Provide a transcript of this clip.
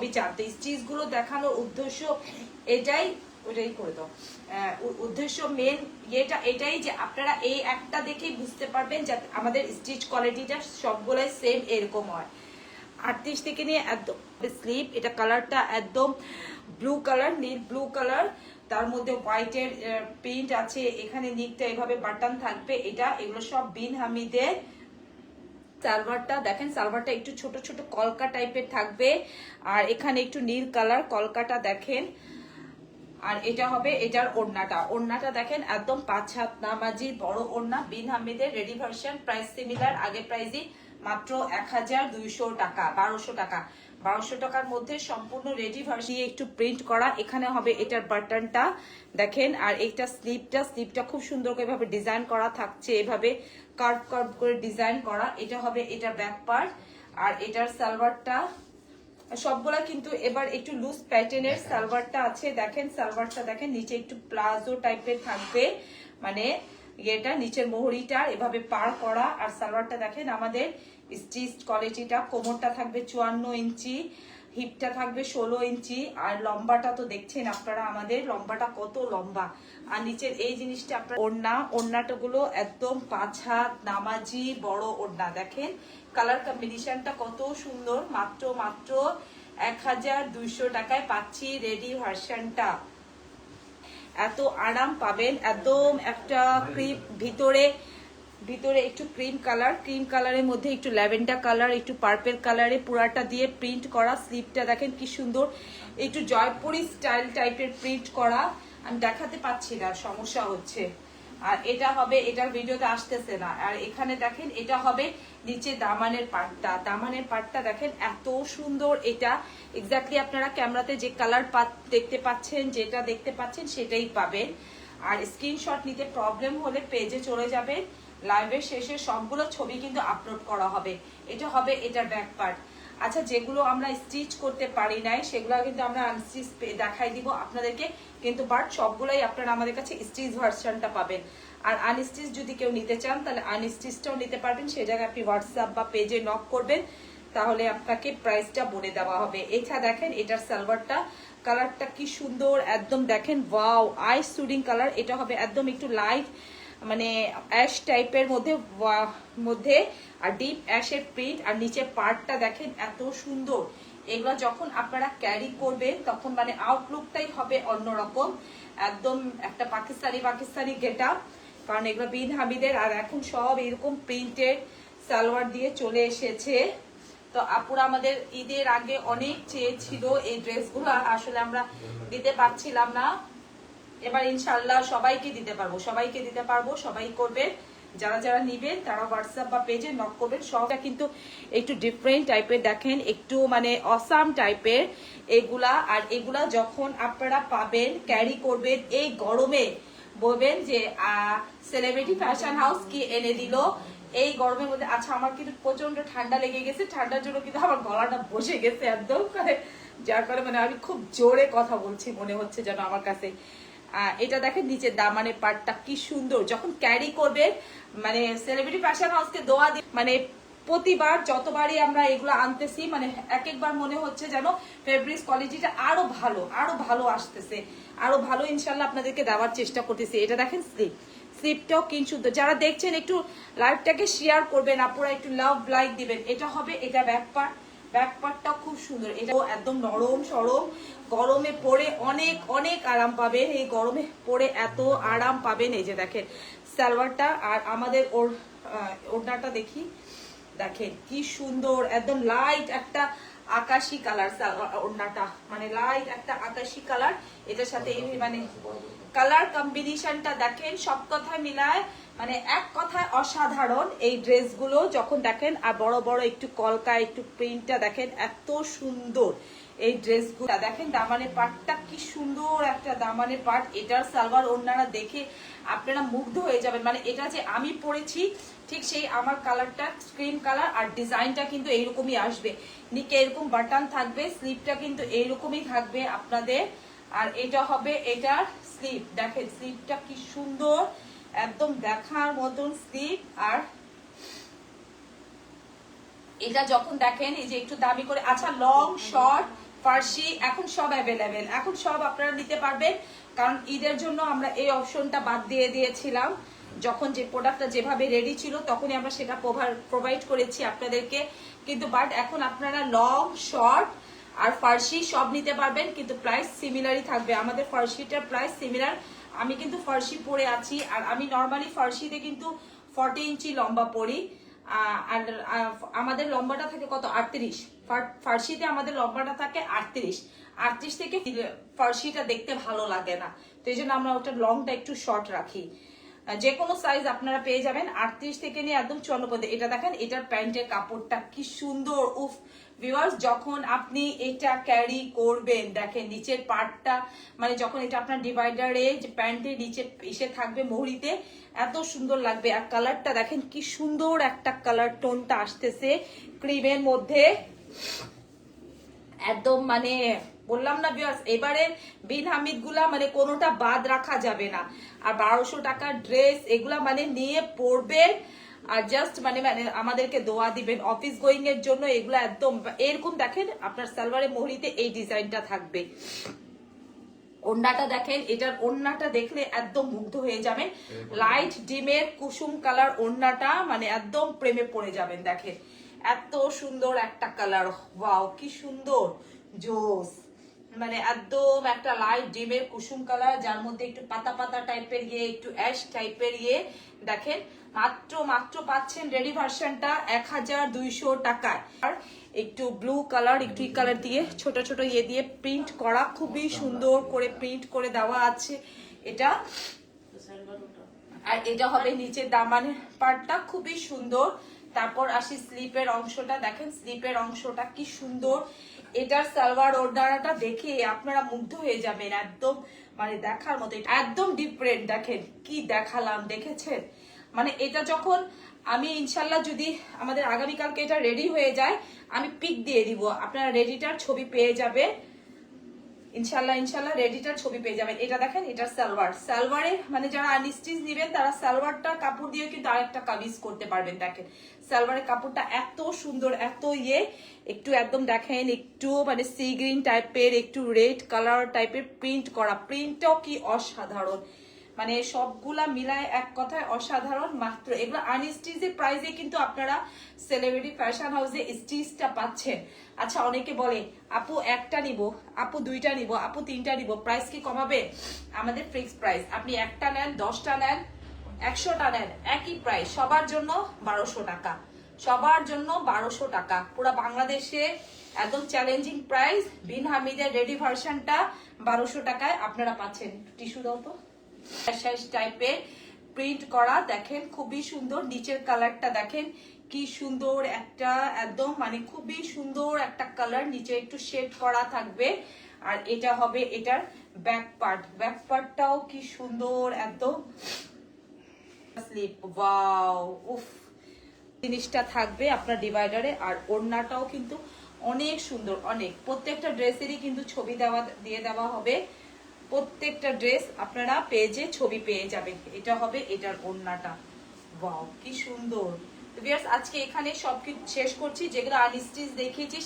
ছবি চান। তো স্টিচ গুলো দেখানোর উদ্দেশ্য এটাই, ওটাই করে দাও। উদ্দেশ্য মেন এটাই যে আপনারা এই একটা দেখেই বুঝতে পারবেন যে আমাদের স্টিচ কোয়ালিটিটা সবগুলাই সেম এরকম হয়। 38 থেকে নিয়ে একদম স্লিপ, এটা কালারটা একদম ব্লু কালার, নীল ব্লু কালার, তার মধ্যে হোয়াইটের প্রিন্ট আছে, এখানে নিকটা এভাবে বাটন থাকবে। এটা এগুলো সব বিন হামিদের। সালোয়ারটা দেখেন, সালোয়ারটা একটু ছোট ছোট কলকা টাইপের থাকবে, আর এখানে একটু নীল কালার কলকাটা দেখেন। আর এটা হবে এটার ওড়নাটা দেখেন একদম 5 হাত নামাজি বড় ওড়না, বিন হামিদের রেডি ভার্সন। প্রাইস সিমিলার, আগে প্রাইসই মাত্র 1200 টাকা, 1200 টাকা। 1200 টাকার মধ্যে সম্পূর্ণ রেডি ভার্সন, একটু প্রিন্ট করা। এখানে হবে এটার বাটনটা দেখেন, আর এইটা স্লিপটা খুব সুন্দর করে এভাবে ডিজাইন করা থাকছে, এভাবে কার্ভ কার্ভ করে ডিজাইন করা। এটা হবে এটার ব্যাক পার্ট, আর এটার সালোয়ারটা সবগুলা কিন্তু এবার একটু লুজ প্যাটার্নের সালোয়ারটা আছে। দেখেন সালোয়ারটা দেখেন, নিচে একটু প্লাজো টাইপের থাকবে, মানে এটা নিচের মোহরিটা এভাবে পার করা। আর সালোয়ারটা দেখেন আমাদের স্টিচ কোয়ালিটিটা, কোমরটা থাকবে 54 ইঞ্চি, হিপটা থাকবে 16 ইঞ্চি, আর লম্বাটা তো দেখছেন আপনারা আমাদের লম্বাটা কত লম্বা। আর নিচের এই জিনিসটা আপনার ওড়নাটা গুলো একদম 5 হাত নামাজি বড় ওড়না। দেখেন কালার কম্বিনেশনটা কত সুন্দর। মাত্র 1200 টাকায় পাচ্ছি রেডি ভার্সনটা। এত আরাম পাবেন, একদম একটা ক্রিম ভিতরে একটু ক্রিম কালারের মধ্যে একটু ল্যাভেন্ডার কালার, একটু পার্পল কালারে পুরাটা দিয়ে প্রিন্ট করা। স্লিপটা দেখেন কি সুন্দর, একটু জয়পুরি স্টাইল টাইপের প্রিন্ট করা। আমি দেখাতে পাচ্ছি না, সমস্যা হচ্ছে। আর এটা হবে, এটার ভিডিওতে আসতেছে না। আর এখানে দেখেন এটা হবে নিচে দামানের পাটটা দেখেন এত সুন্দর। এটা এক্স্যাক্টলি আপনারা ক্যামেরাতে যে কালার দেখতে পাচ্ছেন, যেটা দেখতে পাচ্ছেন সেটাই পাবেন। আর স্ক্রিনশট নিতে প্রবলেম হলে পেজে চলে যাবে, লাইভের শেষে সবগুলো ছবি কিন্তু আপলোড করা হবে। এটা হবে এটার ব্যাক পার্ট। আচ্ছা, যেগুলো আমরা স্টিচ করতে পারি নাই সেগুলো কিন্তু আমরা আনস্টিচ দেখাই দিব আপনাদেরকে, কিন্তু বাট সবগুলাই আপনারা আমাদের কাছে স্টিচ ভার্সনটা পাবেন। আর আনস্টিচ যদি কেউ নিতে চান তাহলে আনস্টিচটাও নিতে পারবেন, সেই জায়গায় আপনি হোয়াটসঅ্যাপ বা পেজে নক করবেন, তাহলে আপনাকে প্রাইসটা বলে দেওয়া হবে। এটা দেখেন এটার সালোয়ারটা, কালারটা কি সুন্দর একদম দেখেন, ওয়াও আই সুডিং কালার। এটা হবে একদম একটু লাইট মানে অ্যাশ টাইপের মধ্যে আর ডিপ অ্যাশের প্রিন্ট। আর নিচে পার্টটা দেখেন এত সুন্দর। এগুলো যখন আপনারা ক্যারি করবেন তখন মানে আউটলুকটাই হবে অন্যরকম, একদম একটা পাকিস্তানি গেট আপ, কারণ এগুলো বিন হামিদের। আর এখন সব এরকম প্রিন্টেড সালোয়ার দিয়ে চলে এসেছে। তো আপুরা আমাদের ঈদের আগে অনেক চেয়েছিল এই ড্রেসগুলো, আসলে আমরা দিতে পারছিলাম না। এবার ইনশাল্লাহ সবাইকে দিতে পারবো, সবাই করবেন। যারা যারা নিবেন তারা হোয়াটসঅ্যাপ বা পেজে নক করবেন। সবটা কিন্তু একটু ডিফারেন্ট টাইপের দেখেন, একটু মানে অসাম টাইপের এগুলা। আর এগুলা যখন আপনারা পাবেন, ক্যারি করবেন এই গরমে, বলবেন যে সেলিব্রিটি ফ্যাশন হাউস কি এনে দিল এই গরমের মধ্যে। আচ্ছা, আমার কিন্তু প্রচন্ড ঠান্ডা লেগে গেছে, ঠান্ডার জন্য কিন্তু আমার গলাটা বসে গেছে একদম, যার কারণে মানে আমি খুব জোরে কথা বলছি মনে হচ্ছে যেন আমার কাছে। এটা দেখেন নিচে দামানের পার্টটা কি সুন্দর, যখন ক্যারি করবে মানে সেলিব্রিটি ফ্যাশন হাউসকে দোয়া দিয়ে, মানে প্রতিবার যতবারই আমরা এগুলো আনতেছি মানে এক একবার মনে হচ্ছে যেন ফেব্রিক্স কোয়ালিটিটা আরো ভালো আসতেছে, আরো ভালো ইনশাল্লাহ আপনাদেরকে দেওয়ার চেষ্টা করতেছি। এটা দেখেন স্লিপটাও কি সুন্দর। যারা দেখছেন একটু লাইভটাকে শেয়ার করবেন, আপনারা একটু লাভ লাইক দিবেন। এটা হবে এটা ব্যাক পার্টটাও খুব সুন্দর। এটা একদম নরম সরম, গরমে পরে অনেক আরাম পাবেন। এই গরমে পরে এত আরাম পাবেন। এই যে দেখেন সালোয়ারটা, আর আমাদের ওড়নাটা দেখি, দেখেন কি সুন্দর একদম লাইট একটা আকাশি কালার ওড়নাটা, মানে লাইট একটা আকাশি কালার। এটার সাথে মানে কালার কম্বিনেশনটা দেখেন, সব কথায় মিলায় মানে এক কথায় অসাধারণ এই ড্রেসগুলো যখন দেখেন। আর বড় বড় একটু কলকা, একটু প্রিন্টটা দেখেন এত সুন্দর এই ড্রেসগুলো। দেখেন দামানের পাটটা কি সুন্দর একটা দামানের পাট। এটার সালোয়ার ওড়নাটা দেখে আপনারা মুগ্ধ হয়ে যাবেন, মানে এটা যে আমি পরেছি ঠিক সেই আমার কালারটা স্ক্রিন কালার। আর ডিজাইনটা কিন্তু এইরকমই আসবে, নিচে এরকম বাটন থাকবে, স্লিপটা কিন্তু এইরকমই থাকবে আপনাদের। আর এটা হবে এটার স্লিপ, দেখেন স্লিপটা কি সুন্দর একদম দেখার মতন স্লিপ। আর এটা যখন দেখেন এই যে একটু দামি করে, আচ্ছা লং শর্ট ফার্সি এখন সব অ্যাভেলেবেল, এখন সব আপনারা নিতে পারবেন, কারণ ঈদের জন্য আমরা এই অপশনটা বাদ দিয়ে দিয়েছিলাম। যখন যে প্রোডাক্টটা যেভাবে রেডি ছিল তখনই আমরা সেটা প্রোভাইড করেছি আপনাদেরকে, কিন্তু বাট এখন আপনারা লং, শর্ট আর ফার্সি সব নিতে পারবেন, কিন্তু প্রাইস সিমিলারই থাকবে। আমাদের ফার্সিটার প্রাইস সিমিলার। আমি কিন্তু ফার্সি পরে আছি, আর আমি নর্মালি ফার্সিতে কিন্তু 40 ইঞ্চি লম্বা পরি, আর আমাদের লম্বাটা থাকে কত, 38। ফার্সিতে আমাদের লম্বাটা থাকে 38 থেকে ফার্সিটা দেখতে ভালো লাগে না, তো এই জন্য আমরা ওটা লংটা একটু শর্ট রাখি। যে কোনো সাইজ আপনারা পেয়ে যাবেন 38 থেকে নিয়ে একদম 54 পর্যন্ত। এটা দেখেন, এটার প্যান্টের কাপড়টা কি সুন্দর। উফ ভিউয়ার্স, যখন আপনি এটা ক্যারি করবেন, দেখেন নিচের পার্টটা, মানে যখন এটা আপনার ডিভাইডারে যে প্যান্টের নিচে এসে থাকবে মোহরিতে, এত সুন্দর লাগবে। আর কালারটা দেখেন কি সুন্দর একটা কালার টোনটা আসতেছে ক্রিমের মধ্যে, একদম মানে বললাম না ভিউয়ার্স, এবারে বিন হামিদ গুলা মানে কোনোটা বাদ রাখা যাবে না। আর 1200 টাকার ড্রেস এগুলা মানে নিয়ে পরবেন আর জাস্ট মানে আমাদেরকে দোয়া দিবেন অফিস গোয়িং এর জন্য। এগুলা একদম এরকম দেখেন, আপনার সালোয়ারে মোহরিতে এই ডিজাইনটা থাকবে। ওড়নাটা দেখেন, এটার ওড়নাটা দেখলে একদম মুগ্ধ হয়ে যাবেন। লাইট ডিমের কুসুম কালার ওড়নাটা, মানে একদম প্রেমে পড়ে যাবেন। দেখেন এত সুন্দর একটা কালার, ওয়াও কি সুন্দর, জোস। মানে একদম একটা লাইট ডিমের কুসুম কালার, যার মধ্যে একটু পাতা পাতা টাইপের ইয়ে, একটু অ্যাশ টাইপের ইয়ে। দেখেন মাত্র পাচ্ছেন রেডি ভার্সনটা 1200 টাকায়। আর একটু ব্লু কালার, একটু ই কালার দিয়ে ছোট ছোট ইয়ে দিয়ে প্রিন্ট করা, খুবই সুন্দর করে প্রিন্ট করে দেওয়া আছে এটা। আর এটা হবে নিচের দামানের পার্টটা, খুবই সুন্দর। তারপর আসি স্লিপের অংশটা, দেখেন স্লিপের অংশটা কি সুন্দর। এটার সালোয়ার ওড়নাটা দেখে আপনারা মুগ্ধ হয়ে যাবেন, একদম মানে দেখার মতো, একদম ডিফারেন্ট। দেখেন কি দেখালাম, দেখেছেন? মানে এটা যখন আমি ইনশাল্লাহ যদি আমাদের আগামীকালকে এটা রেডি হয়ে যায়, আমি পিক দিয়ে দিব, আপনারা রেডিটার ছবি পেয়ে যাবে ইনশাল্লাহ রেডিটার ছবি পেয়ে যাবেন। এটা দেখেন, এটা সালোয়ারে মানে যারা আনস্টিচ নেবেন তারা সালোয়ারটা কাপড় দিয়ে কিন্তু আরেকটা কামিজ করতে পারবেন। দেখেন সালোয়ারের কাপড়টা এত সুন্দর, এত ইয়ে, একটু একদম দেখেন একটু মানে সি গ্রিন টাইপের, একটু রেড কালার টাইপের প্রিন্ট করা, প্রিন্টটাও কি অসাধারণ, মানে সবগুলা মিলায় এক কথায় অসাধারণ। মাত্র এগুলো আনস্টিচের প্রাইসে কিন্তু আপনারা সেলিব্রিটি ফ্যাশন হাউসে স্টিচটা পাচ্ছেন। আচ্ছা অনেকে বলে আপু একটা নিব, আপু দুইটা নিব, আপু তিনটা নিব, প্রাইস কি কমাবে? আমাদের ফিক্স প্রাইস, আপনি একটা নেন, 10টা নেন, 100টা নেন, একই প্রাইস সবার জন্য 1200 টাকা, সবার জন্য 1200 টাকা। পুরো বাংলাদেশে একদম চ্যালেঞ্জিং প্রাইস। বিন হামিদের রেডি ভার্সনটা 1200 টাকায় আপনারা পাচ্ছেন। টিস্যু দাও তো। টাইপের প্রিন্ট করা, দেখেন খুবই সুন্দর। নিচের কালারটা দেখেন কি সুন্দর একটা, একদম মানে খুবই সুন্দর একটা কালার, নিচে একটু শেড করা থাকবে। আর এটা হবে এটার ব্যাক পার্টটাও কি সুন্দর, একদম স্লিপ, ওয়াও উফ জিনিসটা থাকবে আপনার ডিভাইডারে। আর ওড়নাটাও কিন্তু অনেক সুন্দর, অনেক। প্রত্যেকটা ড্রেসেরই কিন্তু ছবি দিয়ে দেওয়া হবে, প্রত্যেকটা ড্রেস আপনারা পেজে ছবি পেয়ে যাবেন। এটা হবে এটার ওড়নাটা, ওয়াও কি সুন্দর। তো ভিউয়ার্স আজকে এখানে সবকিছু শেষ করছি, যেগুলো আনস্টিচ দেখিয়েছি